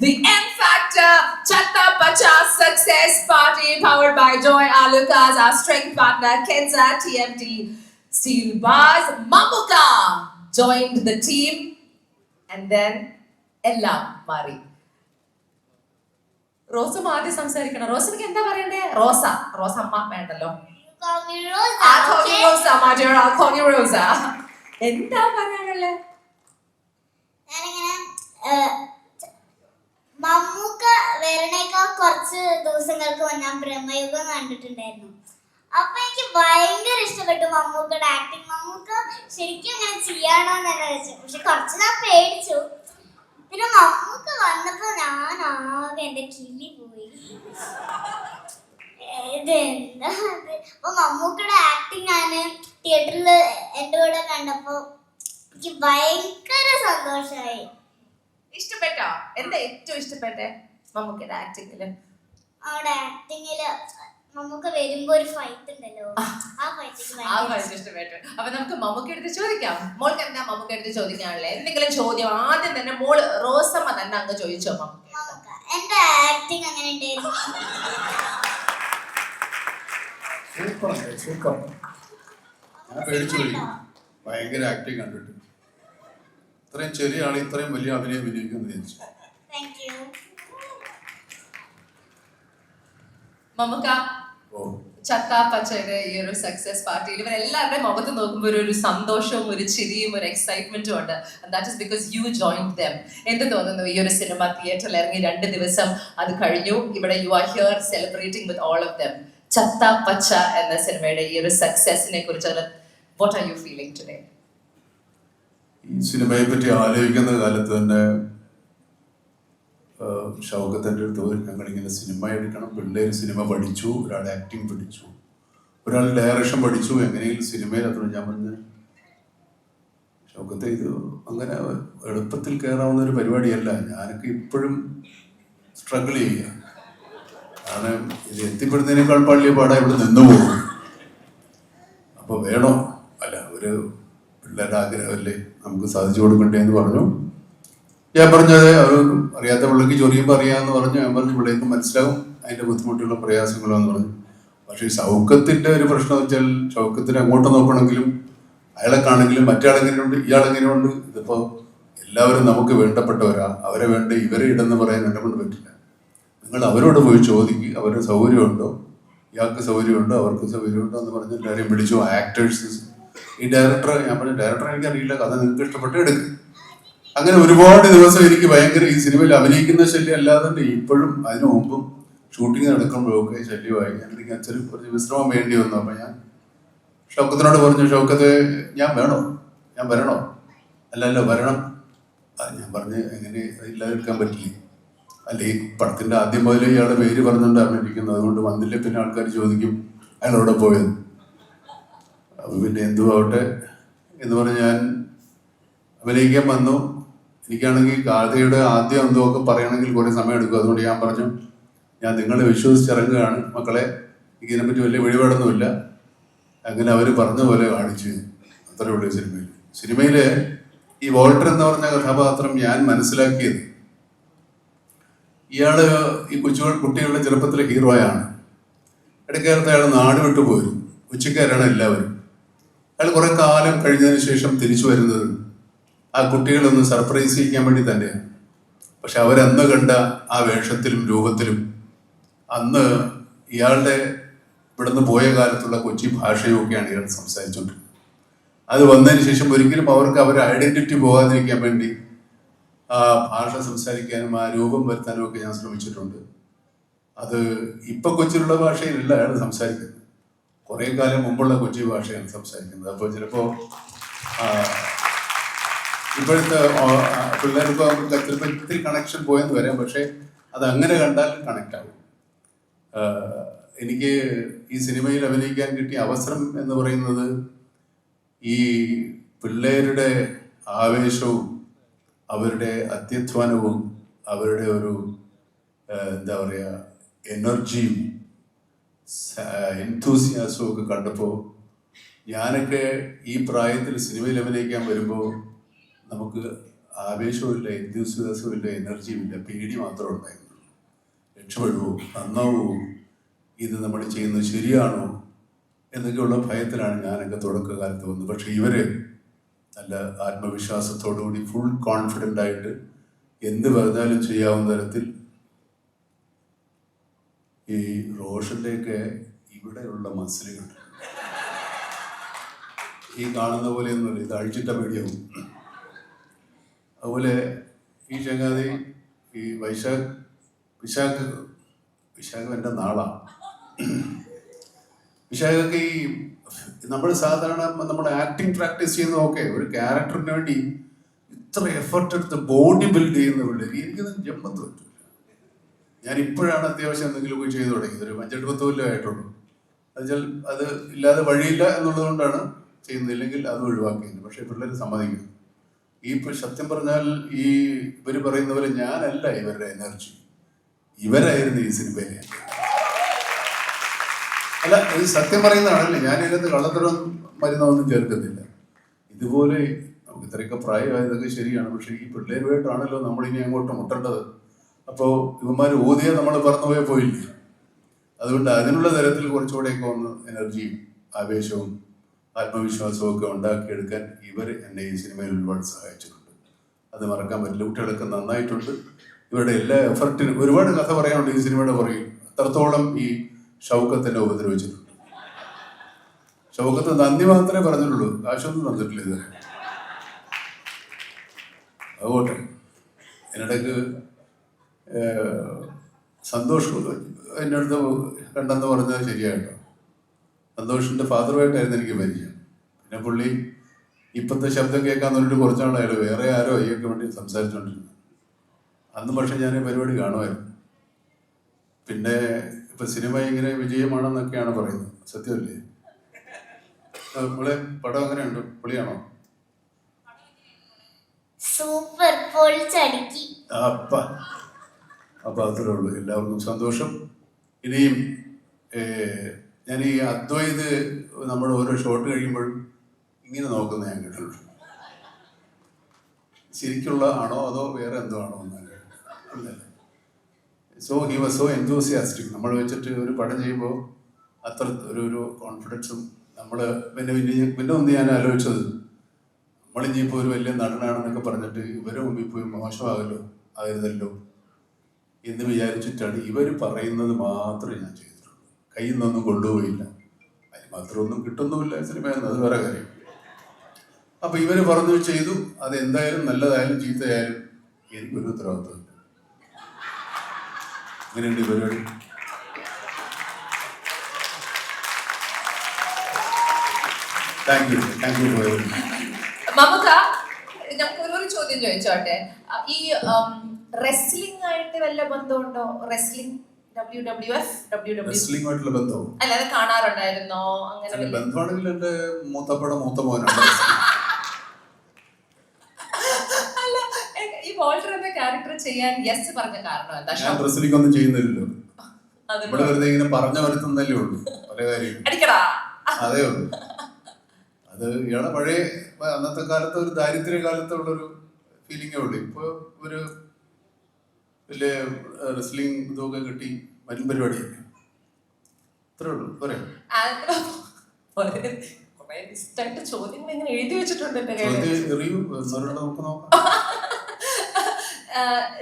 the M Factor Chatta Pacha Success Party powered by Joy Alucas, our strength partner Kenza TMT Steel Bars. Mamuka joined the team and then Ella Mari. റോസും ആദ്യം സംസാരിക്കണം. റോസിനക്ക് എന്താ പറയണ്ടേ? റോസ അമ്മ വേണ്ടല്ലോ. എന്താ പറയാനുള്ളത്? ഞാനിങ്ങനെ മമ്മൂക്ക വരണേക്കാൾ കുറച്ച് ദിവസങ്ങൾക്ക് മുന്നേ ഞാൻ ബ്രഹ്മയുഗം കണ്ടിട്ടുണ്ടായിരുന്നു. അപ്പൊ എനിക്ക് ഭയങ്കര ഇഷ്ടപ്പെട്ടു മമ്മൂക്കയുടെ ആക്ടിങ്. മമ്മൂക്ക ശരിക്കും അങ്ങനെ ചെയ്യാണോന്ന് തന്നെ വെച്ചു. പക്ഷെ കുറച്ച് ഞാൻ പേടിച്ചു. പിന്നെ മമ്മൂക്ക വന്നപ്പോ ഞാൻ ആകെ എന്റെ കിളി പോയി. ഇതെന്താ അത്? അപ്പൊ മമ്മൂക്കയുടെ ആക്ടിങ് ഞാന് തിയേറ്ററിൽ എന്റെ കൂടെ കണ്ടപ്പോ എനിക്ക് ഭയങ്കര സന്തോഷമായി. ഇഷ്ടപ്പെട്ടോ? എന്താ ഏറ്റവും ഇഷ്ടപ്പെട്ടെ മമ്മൂക്കയുടെ ആക്ടിങ്ങില്? അവിടെ ആക്ടിങ്ങില് മമ്മൂക്ക വരുമ്പോ ഒരു ഫൈറ്റ് ഉണ്ടല്ലോ, ആ ഫൈറ്റ് ഇഷ്ടപ്പെട്ടു. അപ്പൊ നമുക്ക് മമ്മൂക്ക എടുത്ത് ചോദിക്കാം. മോൾക്ക് എന്താ മമ്മൂക്ക എടുത്ത് ചോദിക്കാനുള്ളത്? എന്തെങ്കിലും ചോദ്യം ആദ്യം തന്നെ മോള് റോസമ്മ തന്നെ അങ്ങ് ചോദിച്ചോ. മമ്മൂക്ക എന്റെ ആക്ടിങ് അങ്ങനെ ഉണ്ടായിരുന്നു? ഞാൻ പേടിച്ചുപോയി. ഭയങ്കര ആക്ടിങ് കണ്ടിട്ട്. ഇത്രയും ചെറിയ ആൾ ഇത്രയും വലിയ അഭിനയം വിനിയോഗിക്കുന്നു വിചാരിച്ചു. മമ്മൂക്ക ചത്ത പച്ചയുടെ ഈ ഒരു സക്സസ് പാർട്ടിയിൽ ഇവരെല്ലാവരുടെയും മുഖത്ത് നോക്കുമ്പോൾ ഒരു സന്തോഷവും ഒരു ചിരിയും ഒരു എക്സൈറ്റ്മെന്റും ഉണ്ട്. That is because you joined dum. എന്ത് തോന്നുന്നു? ഈ ഒരു സിനിമ തിയേറ്ററിൽ ഇറങ്ങി 2 ദിവസം അത് കഴിഞ്ഞു. ഇവിടെ you are here celebrating with all of them. ചത്ത പച്ച എന്ന സിനിമയുടെ ഈ ഒരു സക്സസിനെ കുറിച്ച് what are you feeling today? ഈ സിനിമയെ പറ്റി ആലോചിക്കുന്ന കാലത്ത് തന്നെ ഷൗക്കത്തിൻ്റെ അടുത്ത് ഞങ്ങളിങ്ങനെ സിനിമ എടുക്കണം, പിള്ളേർ സിനിമ പഠിച്ചു, ഒരാൾ ആക്ടിങ് പഠിച്ചു, ഒരാൾ ഡയറക്ഷൻ പഠിച്ചു, എങ്ങനെയെങ്കിലും സിനിമയിൽ എത്തണം. ഞാൻ പറഞ്ഞ ഷൗക്കത്തെ ഇത് അങ്ങനെ എളുപ്പത്തിൽ കയറാവുന്ന ഒരു പരിപാടിയല്ല. ഞാനൊക്കെ ഇപ്പോഴും സ്ട്രഗിൾ ചെയ്യുക. കാരണം ഇത് എത്തിപ്പെടുന്നതിനേക്കാൾ പള്ളിയ പാടാ ഇവിടെ നിന്ന് പോകും. അപ്പോൾ വേണോ അല്ല, ഒരു പിള്ളേരുടെ ആഗ്രഹമല്ലേ നമുക്ക് സാധിച്ചു കൊടുക്കണ്ടേ എന്ന് പറഞ്ഞു. ഞാൻ പറഞ്ഞത് അവർ അറിയാത്ത പിള്ളേർക്ക് ചൊറിയുമ്പോൾ അറിയാമെന്ന് പറഞ്ഞു. ഞാൻ പറഞ്ഞു പിള്ളേർക്ക് മനസ്സിലാവും അതിൻ്റെ ബുദ്ധിമുട്ടുള്ള പ്രയാസങ്ങളെന്ന് പറഞ്ഞു. പക്ഷേ ഈ ഷൗക്കത്തിൻ്റെ ഒരു പ്രശ്നം വെച്ചാൽ ഷൗക്കത്തിന് അങ്ങോട്ട് നോക്കണമെങ്കിലും അയാളെ കാണെങ്കിലും മറ്റാളെങ്ങനെയുണ്ട് ഇയാളെങ്ങനെയുണ്ട്. ഇതിപ്പോൾ എല്ലാവരും നമുക്ക് വേണ്ടപ്പെട്ടവരാ, അവരെ വേണ്ട ഇവരെ ഇടെന്ന് പറയാൻ എന്നെ കൊണ്ട് പറ്റില്ല. നിങ്ങൾ അവരോട് പോയി ചോദിക്കുക, അവരുടെ സൗകര്യമുണ്ടോ, ഇയാൾക്ക് സൗകര്യമുണ്ടോ, അവർക്ക് സൗകര്യമുണ്ടോ എന്ന് പറഞ്ഞ് എല്ലാവരെയും വിളിച്ചു. ആക്ടേഴ്സ്, ഈ ഡയറക്ടർ, ഞാൻ പറഞ്ഞു ഡയറക്ടർ എനിക്കറിയില്ല, കഥ നിങ്ങൾക്ക് ഇഷ്ടപ്പെട്ട് എടുക്കുക. അങ്ങനെ ഒരുപാട് ദിവസം എനിക്ക് ഭയങ്കര ഈ സിനിമയിൽ അഭിനയിക്കുന്ന ശല്യം അല്ലാതെ ഇപ്പോഴും അതിനു മുമ്പും ഷൂട്ടിങ് നടക്കുമ്പോഴൊക്കെ ശല്യമായി. എനിക്ക് അച്ഛന് കുറച്ച് വിശ്രമം വേണ്ടി വന്നു. അപ്പം ഞാൻ ഷൗക്കത്തിനോട് പറഞ്ഞു, ഷൗക്കത്ത് ഞാൻ വേണോ, ഞാൻ വരണോ? അല്ലല്ലോ വരണം. ഞാൻ പറഞ്ഞ് എങ്ങനെ ഇല്ലാതിരിക്കാൻ പറ്റില്ല. അല്ല ഈ പടത്തിൻ്റെ ആദ്യം മുതലേ ഇയാളുടെ പേര് പറഞ്ഞുകൊണ്ടാണ് ഇരിക്കുന്നത്, അതുകൊണ്ട് വന്നില്ലേ പിന്നെ ആൾക്കാർ ചോദിക്കും അയാളവിടെ പോയത്. അപ്പം പിന്നെ എന്തുവാവട്ടെ എന്ന് പറഞ്ഞ് ഞാൻ അഭിനയിക്കാൻ വന്നു. എനിക്കാണെങ്കിൽ കഥയുടെ ആദ്യം എന്തൊക്കെ പറയണമെങ്കിൽ കുറേ സമയം എടുക്കും. അതുകൊണ്ട് ഞാൻ പറഞ്ഞു, ഞാൻ നിങ്ങളെ വിശ്വസിച്ചിറങ്ങുകയാണ് മക്കളെ, ഇതിനെപ്പറ്റി വലിയ വെളിപാടൊന്നുമില്ല. അങ്ങനെ അവർ പറഞ്ഞ പോലെ കാണിച്ചു. അത്രയേ ഉള്ളൂ സിനിമയിൽ. ഈ വോൾട്ടർ എന്ന് പറഞ്ഞ കഥാപാത്രം ഞാൻ മനസ്സിലാക്കിയത്, ഇയാൾ ഈ കുട്ടികളുടെ ചെറുപ്പത്തിലെ ഹീറോയാണ്. ഇടയ്ക്കാലത്ത് അയാൾ നാട് വിട്ടു പോയിരുന്നു. ഉച്ചക്കാരാണ് എല്ലാവരും. അയാൾ കുറെ കാലം കഴിഞ്ഞതിന് ശേഷം തിരിച്ചു വരുന്നത് ആ കുട്ടികളൊന്ന് സർപ്രൈസ് ചെയ്യിക്കാൻ വേണ്ടി തന്നെയാണ്. പക്ഷെ അവരന്ന് കണ്ട ആ വേഷത്തിലും രൂപത്തിലും അന്ന് ഇയാളുടെ ഇവിടുന്ന് പോയ കാലത്തുള്ള കൊച്ചി ഭാഷയൊക്കെയാണ് ഇയാൾ സംസാരിച്ചുകൊണ്ടിരുന്നത്. അത് വന്നതിന് ശേഷം ഒരിക്കലും അവർക്ക് അവരുടെ ഐഡന്റിറ്റി പോകാതിരിക്കാൻ വേണ്ടി ആ ഭാഷ സംസാരിക്കാനും ആ രൂപം വരുത്താനും ഒക്കെ ഞാൻ ശ്രമിച്ചിട്ടുണ്ട്. അത് ഇപ്പൊ കൊച്ചിയിലുള്ള ഭാഷയിലല്ല അയാൾ സംസാരിക്കുന്നത്, കുറേ കാലം മുമ്പുള്ള കൊച്ചി ഭാഷയാണ് സംസാരിക്കുന്നത്. അപ്പോൾ ചിലപ്പോൾ ഇപ്പോഴത്തെ പിള്ളേർക്ക് ചിലപ്പോൾ ഇത്തിരി കണക്ഷൻ പോയെന്ന് വരാം. പക്ഷേ അത് അങ്ങനെ കണ്ടാൽ കണക്റ്റ് ആകും. എനിക്ക് ഈ സിനിമയിൽ അഭിനയിക്കാൻ കിട്ടിയ അവസരം എന്ന് പറയുന്നത് ഈ പിള്ളേരുടെ ആവേശവും അവരുടെ അത്യധ്വാനവും അവരുടെ ഒരു എന്താ പറയുക എനർജിയും എൻതൂസിയാസവും ഒക്കെ കണ്ടപ്പോൾ ഞാനൊക്കെ ഈ പ്രായത്തിൽ സിനിമയിൽ അഭിനയിക്കാൻ വരുമ്പോൾ നമുക്ക് ആവേശവും ഇല്ല, എന്ത്യൂസിയാസവും ഇല്ല, എനർജിയും ഇല്ല, പേടി മാത്രമേ ഉണ്ടായിരുന്നു. രക്ഷപ്പെടുവോ, നന്നാവുമോ, ഇത് നമ്മൾ ചെയ്യുന്നത് ശരിയാണോ എന്നൊക്കെയുള്ള ഭയത്തിലാണ് ഞാനൊക്കെ തുടക്കകാലത്ത് വന്നത്. പക്ഷെ ഇവര് നല്ല ആത്മവിശ്വാസത്തോടുകൂടി ഫുൾ കോൺഫിഡൻ്റ് ആയിട്ട് എന്ത് പറഞ്ഞാലും ചെയ്യാവുന്ന തരത്തിൽ. ഈ റോഷൻ്റെയൊക്കെ ഇവിടെയുള്ള മസിലുകൾ ഈ കാണുന്ന പോലെയൊന്നുമില്ല, ഇത് അഴിച്ചിട്ട പേടിയാവും. അതുപോലെ ഈ ചങ്ങാതി ഈ വിശാഖ് എൻ്റെ നാളാണ്. വിശാഖൊക്കെ ഈ നമ്മൾ സാധാരണ നമ്മൾ ആക്ടിങ് പ്രാക്ടീസ് ചെയ്യുന്നതൊക്കെ ഒരു ക്യാരക്ടറിന് വേണ്ടി ഇത്ര എഫർട്ട് എടുത്ത് ബോഡി ബിൽഡ് ചെയ്യുന്ന പിള്ളേർ എനിക്കൊന്നും ജമ്പത്ത് പറ്റില്ല. ഞാൻ ഇപ്പോഴാണ് അത്യാവശ്യം എന്തെങ്കിലും പോയി ചെയ്തു തുടങ്ങിയത്. ഒരു 5-8 കൊല്ലം ആയിട്ടുള്ളൂ. എന്നുവെച്ചാൽ അത് ഇല്ലാതെ വഴിയില്ല എന്നുള്ളത് കൊണ്ടാണ് ചെയ്യുന്നില്ലെങ്കിൽ അത് ഒഴിവാക്കിയത്. പക്ഷേ പിള്ളേർ സമ്മതിക്കുന്നു. ഈ സത്യം പറഞ്ഞാൽ ഈ ഇവർ പറയുന്ന പോലെ ഞാനല്ല ഇവരുടെ എനർജി, ഇവരായിരുന്നു ഈ സിനിമയിലെ. അല്ല, ഇത് സത്യം പറയുന്നതാണല്ലേ, ഞാൻ ഇതിനകത്ത് കള്ളത്തരം മരുന്നൊന്നും ചേർക്കത്തില്ല. ഇതുപോലെ നമുക്ക് ഇത്രയൊക്കെ പ്രായമായതൊക്കെ ശരിയാണ്, പക്ഷെ ഈ പിള്ളേരുമായിട്ടാണല്ലോ നമ്മളിനി അങ്ങോട്ട് മുട്ടേണ്ടത്. അപ്പോൾ ഇവന്മാർ ഓതിയാൽ നമ്മൾ പറന്നുപോയാൽ പോയില്ലേ. അതുകൊണ്ട് അതിനുള്ള തരത്തിൽ കുറച്ചുകൂടെയൊക്കെ ഒന്ന് എനർജിയും ആവേശവും ആത്മവിശ്വാസവും ഒക്കെ ഉണ്ടാക്കിയെടുക്കാൻ ഇവർ എന്നെ ഈ സിനിമയിൽ ഒരുപാട് സഹായിച്ചിട്ടുണ്ട്. അത് മറക്കാൻ പറ്റില്ല. കുട്ടികളൊക്കെ നന്നായിട്ടുണ്ട്. ഇവരുടെ എല്ലാ എഫർട്ടിനും ഒരുപാട് കഥ പറയാനുണ്ട് ഈ സിനിമയുടെ പുറകിൽ. അത്രത്തോളം ഈ ഷൗക്കത്തിനെ ഉപദ്രവിച്ചിട്ടുണ്ട്. ഷൗക്കത്ത് നന്ദി മാത്രമേ പറഞ്ഞിട്ടുള്ളൂ, കാശൊന്നും തന്നിട്ടില്ല ഇതുവരെ. അതുകൊട്ടെ എന്നിടയ്ക്ക് സന്തോഷ് എൻ്റെ അടുത്ത് കണ്ടെന്ന് പറഞ്ഞത് ശരിയായിട്ടോ. സന്തോഷിൻ്റെ ഫാദറുമായിട്ടായിരുന്നു എനിക്ക് പരിചയം. പിന്നെ പുള്ളി ഇപ്പോഴത്തെ ശബ്ദം കേൾക്കാൻ പറഞ്ഞിട്ട് കുറച്ചാളായാലും വേറെ ആരോ അയ്യൊക്കെ വേണ്ടി സംസാരിച്ചുകൊണ്ടിരുന്നു. അന്ന് പക്ഷെ ഞാൻ പരിപാടി കാണുമായിരുന്നു. പിന്നെ ഇപ്പം സിനിമ ഇങ്ങനെ വിജയമാണെന്നൊക്കെയാണ് പറയുന്നത്. സത്യമല്ലേ? നമ്മളെ പടം എങ്ങനെയുണ്ട്? പൊളിയാണോ? സൂപ്പർ, പൊളിച്ചടുക്കി. അപ്പം അത്രേ ഉള്ളൂ. എല്ലാവർക്കും സന്തോഷം. ഇനിയും ഞാൻ ഈ അദ്വൈത് നമ്മൾ ഓരോ ഷോട്ട് കഴിയുമ്പോഴും ഇങ്ങനെ നോക്കുന്ന ഞാൻ കേട്ടുള്ളൂ. ശരിക്കുള്ള ആണോ അതോ വേറെ എന്തോ ആണോ എന്നല്ല. So he was so enthusiastic. നമ്മൾ വെച്ചിട്ട് ഒരു പടം ചെയ്യുമ്പോൾ അത്ര ഒരു കോൺഫിഡൻസും നമ്മൾ പിന്നെ ഒന്ന് ഞാൻ ആലോചിച്ചത്, നമ്മളിനിയിപ്പോൾ ഒരു വലിയ നടനാണെന്നൊക്കെ പറഞ്ഞിട്ട് ഇവരെ മുമ്പിൽ പോയി മോശമാകല്ലോ ആയിരുന്നല്ലോ എന്ന് വിചാരിച്ചിട്ടാണ് ഇവർ പറയുന്നത് മാത്രമേ ഞാൻ ചെയ്തിട്ടുള്ളൂ. കയ്യിൽ നിന്നൊന്നും കൊണ്ടുപോയില്ല. അതിന് മാത്രമൊന്നും കിട്ടുന്നുമില്ല സിനിമയെന്ന്, അത് വേറെ കാര്യം. അപ്പം ഇവർ പറഞ്ഞു ചെയ്തു. അതെന്തായാലും നല്ലതായാലും ചീത്തയായാലും എനിക്കൊരു ഉത്തരവാദിത്വമുണ്ട്. അങ്ങനെയുണ്ട് ഈ പരിപാടി. താങ്ക് യു ഫോർ മമ്മുക്ക, നമുക്ക് ഒരു ചോദ്യം ചോദിച്ചോട്ടെ. ഈ റെസ്ലിംഗ് ആയിട്ട് വല്ല ബന്ധമുണ്ടോ? റെസ്ലിംഗ് റെസ്ലിംഗുമായിട്ടുള്ള ബന്ധവും അല്ല, അത് കാണാറുണ്ടായിരുന്നോ? അങ്ങനെ ബന്ധമാണെങ്കിൽ എൻ്റെ മൂത്ത മോനാണ്. അല്ല, ഈ വോൾട്ടർ എന്ന ക്യാരക്ടർ ചെയ്യാൻ യെസ് പറഞ്ഞ കാരണം എന്താ? ഞാൻ റെസ്ലിംഗ് ഒന്നും ചെയ്യുന്നില്ലല്ലോ. ഇവിടെ വെറുതെ ഇങ്ങനെ പറഞ്ഞു വരുത്തുന്നല്ലേ ഉള്ളൂ പല കാര്യം. അടിക്കടാ, അതേ ഉള്ളൂ. അത് ഇയാളെ പഴയ അന്നത്തെ കാലത്ത് ഒരു ദാരിദ്ര്യ കാലത്തുള്ളൊരു ഫീലിംഗേ ഉള്ളൂ. ഇപ്പോൾ ഒരു വലിയ റെസ്ലിംഗ് ഇതൊക്കെ കിട്ടി വരും പരിപാടിയല്ലേ. അത്രേ ഉള്ളൂ. പറയാം ചോദ്യങ്ങൾ ഇങ്ങനെ എഴുതി വെച്ചിട്ടുണ്ട്.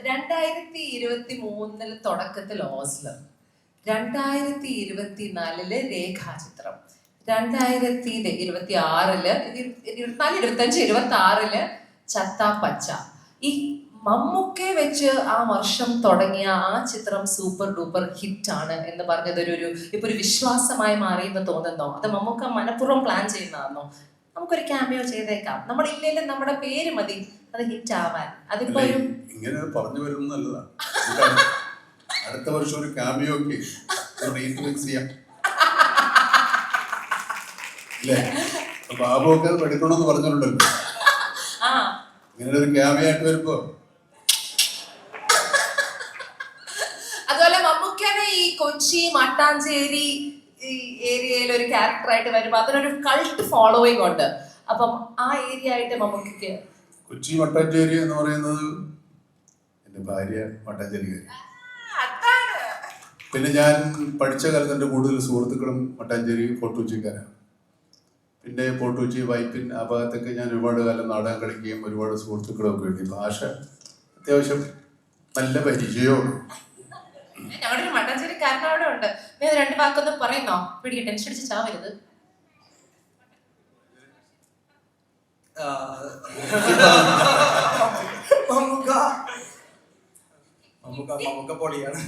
2023 തുടക്കത്തിൽ ഓസ്ലർ, 2024 രേഖാചിത്രം, 2026 ചത്ത പച്ച. ഈ മമ്മൂക്കെ വെച്ച് ആ വർഷം തുടങ്ങിയ ആ ചിത്രം സൂപ്പർ ഡൂപ്പർ ഹിറ്റ് ആണ് എന്ന് പറഞ്ഞത് ഇപ്പൊ ഒരു വിശ്വാസമായി മാറിയെന്ന് തോന്നുന്നോ? അത് മമ്മൂക്ക മനഃപൂർവ്വം പ്ലാൻ ചെയ്യുന്നതാണോ? നമുക്കൊരു ക്യാമിയോ ചെയ്തേക്കാം, നമ്മളില്ലെങ്കിലും നമ്മുടെ പേര് മതി അത് ഹിറ്റ് ആവാൻ. അതിപ്പോ ഇങ്ങനെ പറഞ്ഞു വരുന്നത് നല്ലതാണ്. അടുത്ത വർഷം ഒരു ക്യാമിയോ ഒക്കെ ചെയ്യാം. ബാബു ഒക്കെ അത് പഠിക്കണമെന്ന് പറഞ്ഞിട്ടുണ്ടല്ലോ. ഇങ്ങനെ ഒരു ക്യാമിയോ ആയിട്ട് വരുമ്പോ അതുപോലെ മമ്മൂക്കനെ ഈ കൊച്ചി മട്ടാഞ്ചേരി ഈ ഏരിയയിൽ ഒരു ക്യാരക്ടറായിട്ട് വരുമ്പോ അതിനൊരു കൾട്ട് ഫോളോയിങ് ഉണ്ട്. അപ്പം ആ ഏരിയ ആയിട്ട് മമ്മൂക്കയ്ക്ക് കൊച്ചി മട്ടാഞ്ചേരി എന്ന് പറയുന്നത് എൻ്റെ ഭാര്യ മട്ടാഞ്ചേരിക്കാരി. പിന്നെ ഞാൻ പഠിച്ച കാലത്ത് എൻ്റെ കൂടുതൽ സുഹൃത്തുക്കളും മട്ടാഞ്ചേരി ഫോർട്ട് കൊച്ചിക്കാരാണ്. പിന്നെ ഫോർട്ട് കൊച്ചി വൈപ്പിൻ ആ ഭാഗത്തൊക്കെ ഞാൻ ഒരുപാട് കാലം നാടകം കളിക്കുകയും ഒരുപാട് സുഹൃത്തുക്കളൊക്കെ എഴുതി. ഭാഷ അത്യാവശ്യം നല്ല പരിചയമാണ്. ഞങ്ങളുടെ ഒരു മട്ടാഞ്ചേരിക്കാരൻ അവിടെ ഉണ്ട്. നീ അത് 2 വാക്കൊന്ന് പറയുന്നോ? പിടിക ടെൻഷൻ അടിച്ച് ചാവരുത്. മമ്മൂക്ക പൊളിയാണ്.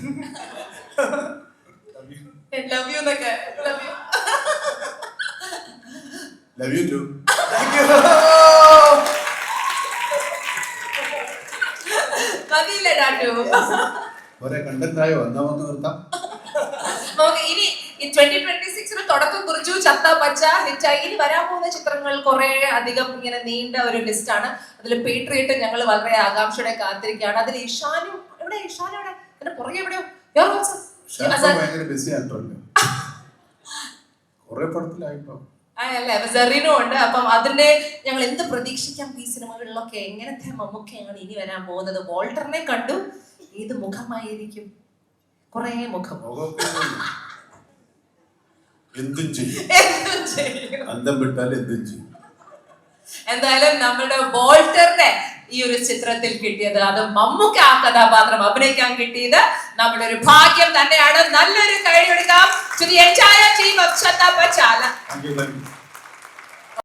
ലവ് യു എന്നൊക്കെ. Love you too. മതിയില്ല ഡാറ്റു. കുറെ കണ്ടന്റായോ എന്നാ വന്ന് നിർത്താം. നമുക്ക് ഇനി 2026 തുടക്കം കുറിച്ചു. ചത്ത പച്ച ഹിറ്റായി. ഇനി വരാൻ പോകുന്ന ചിത്രങ്ങൾ കുറെ അധികം ഇങ്ങനെ നീണ്ട ഒരു ലിസ്റ്റ് ആണ്. അതിൽ പേട്രിയറ്റ് ഞങ്ങൾ വളരെ ആകാംക്ഷയോടെ കാത്തിരിക്കുകയാണ്. അതിൽ ഇഷാനും എവിടെ? ഇഷാനോടെ എന്റെ പുറകെ എവിടെയോ ഭയങ്കര ബിസി ആക്ടറല്ലേ, കുറെ പടത്തിലായിപ്പോ. അല്ലേ സെറീനും ഉണ്ട്. അപ്പം അതിന്റെ ഞങ്ങൾ എന്ത് പ്രതീക്ഷിക്കാം ഈ സിനിമകളിലൊക്കെ? എങ്ങനത്തെ മമ്മൂക്കയാണ് ഇനി വരാൻ പോകുന്നത്? വോൾട്ടറിനെ കണ്ടു, ഏത് മുഖമായിരിക്കും? കുറെ മുഖം. എന്തും ചെയ്യും, അന്തം വിട്ടാൽ എന്തും ചെയ്യും. എന്തായാലും നമ്മുടെ വോൾട്ടറിനെ ഈ ഒരു ചിത്രത്തിൽ കിട്ടിയത്, അത് മമ്മൂക്ക ആ കഥാപാത്രം അഭിനയിക്കാൻ കിട്ടിയത് നമ്മുടെ ഒരു ഭാഗ്യം തന്നെയാണ്. നല്ലൊരു കൈ കൊടുക്കാം to the entire team of Chatta Pachala. Thank you.